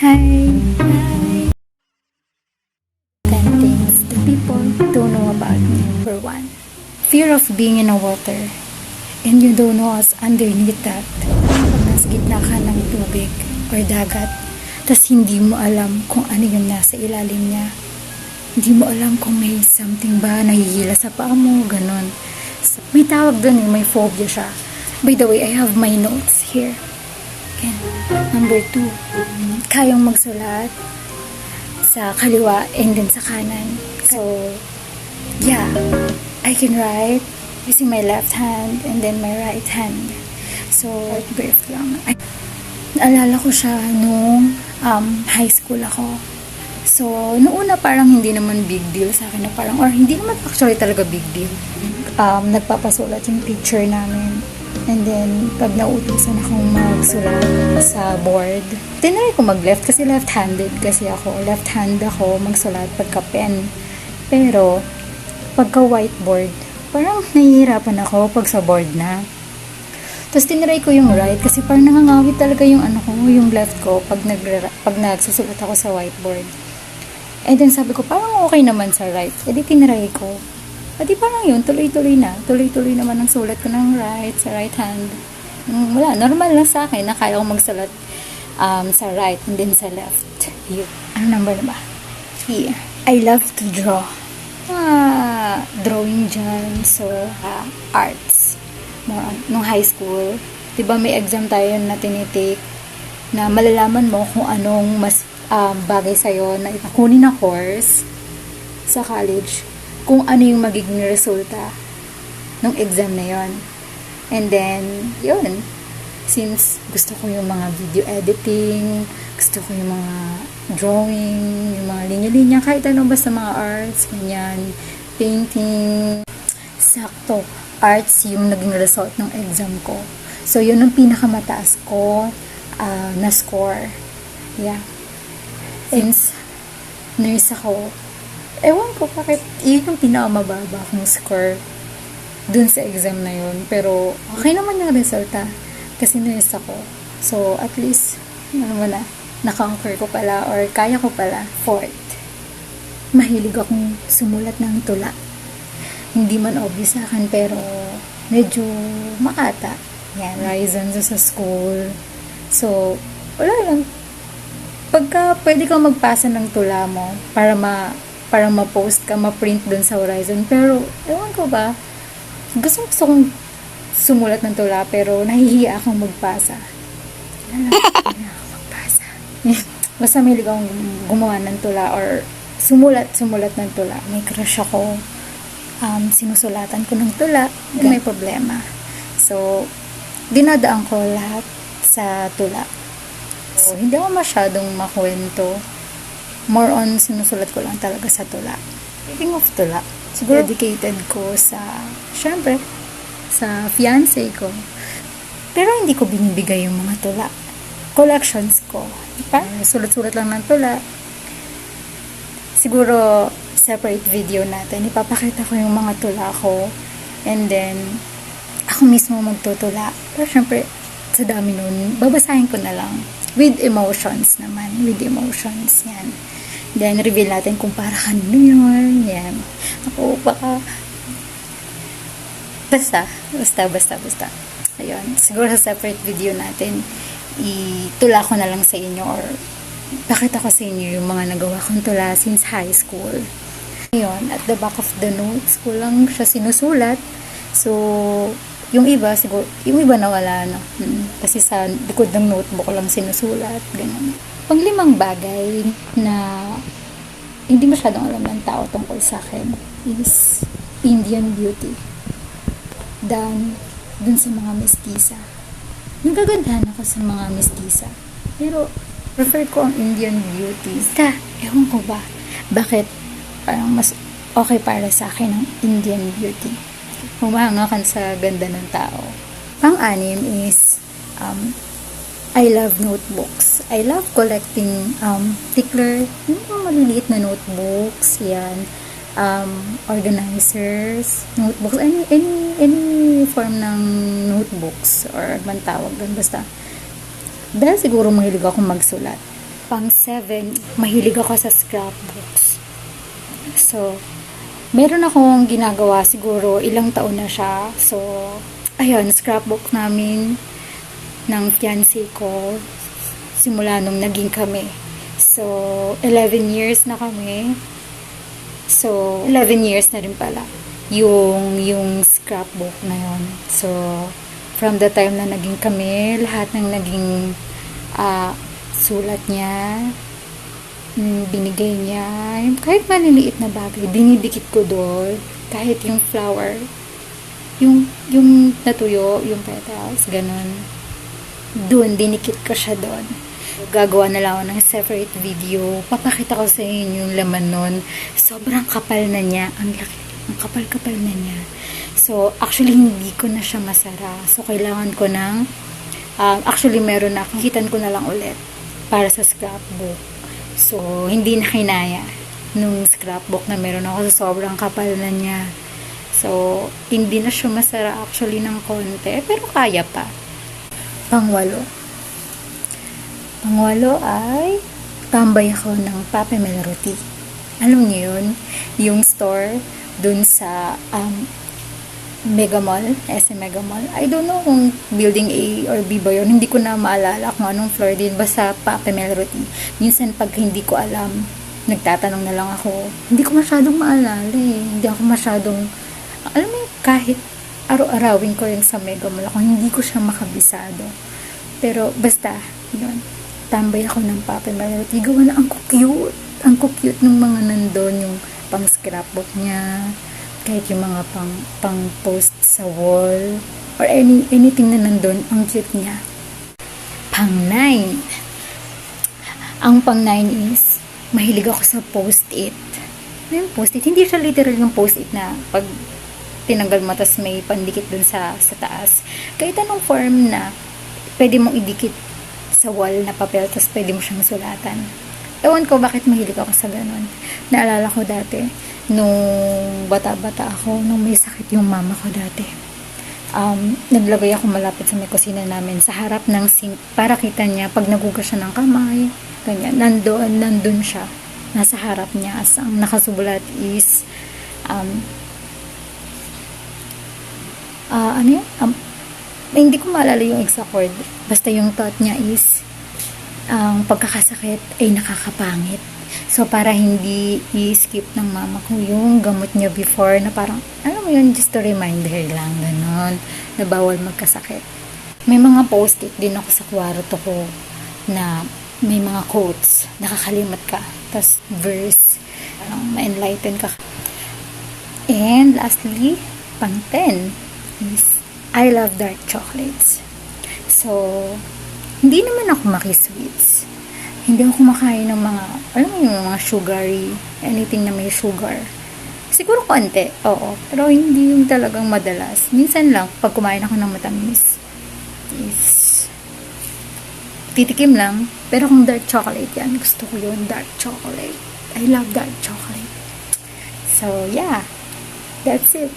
Hi! Hi! 10 things that people don't know about me. Number 1. Fear of being in a water. And you don't know what's underneath that. Pag nasa gitna ka ng tubig or dagat, tas hindi mo alam kung ano yung nasa ilalim niya. Hindi mo alam kung may something ba nahihila sa paa mo, ganun. So, may tawag dun may phobia siya. By the way, I have my notes here. And number 2, kayang magsulat sa kaliwa and then sa kanan. So, yeah, I can write using my left hand and then my right hand. So, brief lang. Naalala ko siya nung high school ako. So, noong una parang hindi naman big deal sa akin na parang, or hindi naman actually talaga big deal. Nagpapasulat yung teacher namin. And then, pag nautusan akong magsulat sa board, tinry ko mag-left kasi left-handed kasi ako. Left-hand ako magsulat pagka pen. Pero, pagka whiteboard, parang nahihirapan ako pag sa board na. Tapos tinry ko yung right kasi parang nangangawit talaga yung yung left ko pag nagsusulat ako sa whiteboard. And then sabi ko, parang okay naman sa right. E di tinry ko. E di parang yun, tuloy-tuloy na. Tuloy-tuloy naman ang sulat ko ng right, sa right hand. Wala, normal lang sa akin na kaya ko magsulat sa right and then sa left. Yun. Ano number na ba? 3. I love to draw. Drawing dyan. So, arts. Nung high school, diba may exam tayo na tinitake na malalaman mo kung anong mas bagay sa'yo na kunin na course sa college, kung ano yung magiging resulta ng exam na yon. And then, yun, since gusto ko yung mga video editing, gusto ko yung mga drawing, yung mga linya-linya, kahit ano basta mga arts, ganyan, painting, sakto, arts yung naging result ng exam ko. So, yun ang pinakamataas ko na score. Yeah. Since nurse ako, ewan ko bakit yun yung pinakamababa kong score dun sa exam na yun. Pero, okay naman yung resulta kasi nurse ako. So, at least, na-conquer ko pala or kaya ko pala. 4th, mahilig akong sumulat ng tula. Hindi man obvious sa akin, pero medyo makata. Yan, Ryzen sa school. So, wala lang. Pagka pwede kang magpasa ng tula mo para ma-post ka, ma-print dun sa Horizon. Pero, ewan ko ba, gusto kong sumulat ng tula, pero nahihiya akong magpasa. Basta mahilig akong gumawa ng tula or sumulat ng tula. May crush ako. Sinusulatan ko ng tula, may problema. So, dinadaan ko lahat sa tula. So, hindi ako masyadong makwento. More on, sinusulat ko lang talaga sa tula. Speaking of tula, siguro dedicated ko syempre, sa fiancé ko. Pero hindi ko binibigay yung mga tula. Collections ko. Sulat-sulat lang ng tula. Siguro, separate video natin. Ipapakita ko yung mga tula ko. And then, ako mismo magtutula. Pero syempre, sa dami nun, babasahin ko na lang. With emotions naman. With emotions. Yan. Then, reveal natin kung para kanino yun. Yan. Ako, baka... Basta. Ayun. Siguro sa separate video natin, itula ko na lang sa inyo or pakita ko sa inyo yung mga nagawa kong tula since high school. Ayun. At the back of the notes ko lang siya sinusulat. So, yung iba, siguro, yung iba nawala na. Kasi sa likod ng notebook lang sinusulat. Ganun. Pang-5 bagay na hindi masyadong alam ng tao tungkol sa akin is Indian beauty. Dun sa mga mestiza. Nagagandahan ako sa mga mestiza. Pero, prefer ko ang Indian beauty. Ewan ko ba, bakit parang mas okay para sa akin ang Indian beauty. Humahanga ka sa ganda ng tao. Pang-6 is I love notebooks. I love collecting tickler, yung mga maliliit na notebooks, yan, organizers, notebooks, any form ng notebooks or man tawag doon, basta dahil siguro mahilig akong magsulat. Pang 7, mahilig ako sa scrapbooks. So, meron akong ginagawa siguro ilang taon na siya. So, ayun, scrapbook namin ng fiancé ko simula nung naging kami. So, 11 years na kami. So, 11 years na rin pala yung scrapbook na yun. So, from the time na naging kami, lahat ng naging sulat niya, binigay niya, kahit maliliit na bagay, dinidikit ko doon. Kahit yung flower, yung natuyo, yung petals, ganun. Doon, dinikit ko siya doon. Gagawa na lang ako ng separate video. Papakita ko sa inyo yung laman nun. Sobrang kapal na niya. Ang laki. Ang kapal-kapal na niya. So, actually, hindi ko na siya masara. So, kailangan ko ng actually, meron na. Kikitan ko na lang ulit para sa scrapbook. So, hindi na kinaya nung scrapbook na meron ako. So, sobrang kapal na niya. So, hindi na siya masara actually ng konti. Pero kaya pa. Pang-8 ay tambay ako ng Pape Melroti. Alam niyo yun? Yung store dun sa Mega Mall, SM Mega Mall. I don't know kung building A or B ba yun. Hindi ko na maalala kung anong floor din. Basta Pape Melroti. Minsan pag hindi ko alam, nagtatanong na lang ako. Hindi ko masyadong maalala eh. Hindi ako masyadong, alam mo kahit araw-arawin ko yung sa Mega Mall ako, hindi ko siya makabisado. Pero basta, yun. Tambay ako ng Pape Melroti. Gawa na ang cute. Ang cute ng mga nandun, yung pang scrapbook niya, kahit yung mga pang post sa wall, or anything na nandun, ang cute niya. Pang 9. Ang pang 9 is, mahilig ako sa post-it. Yung post-it, hindi siya literal yung post-it na pag tinanggal mo, tas may pandikit dun sa taas. Kahit anong form na pwede mong idikit sa wall na papel, tas pwede mo siyang sulatan. Ewan ko bakit mahilig ako sa ganun. Naalala ko dati, nung bata-bata ako, nung may sakit yung mama ko dati. Naglagay ako malapit sa may kusina namin, sa harap ng sink, para kita niya, pag nagugas siya ng kamay, ganyan, nandun siya, nasa harap niya, as ang nakasulat is, ano yan? Hindi ko maalala yung exact word. Basta yung thought niya is, ang pagkakasakit ay nakakapangit. So, para hindi i-skip ng mama ko yung gamot niya before na parang, alam mo yun, just a reminder lang, ganon, na bawal magkasakit. May mga post-it din ako sa kwarto ko na may mga quotes, nakakalimot ka, tas verse, ma-enlighten ka. And lastly, pang 10 is, I love dark chocolates. So, hindi naman ako maki-sweets. Hindi ako kumakain ng mga, alam mo yung mga sugary, anything na may sugar. Siguro konti, oo. Pero hindi yung talagang madalas. Minsan lang, pag kumain ako ng matamis, is titikim lang. Pero kung dark chocolate yan, gusto ko yun, dark chocolate. I love dark chocolate. So, yeah. That's it.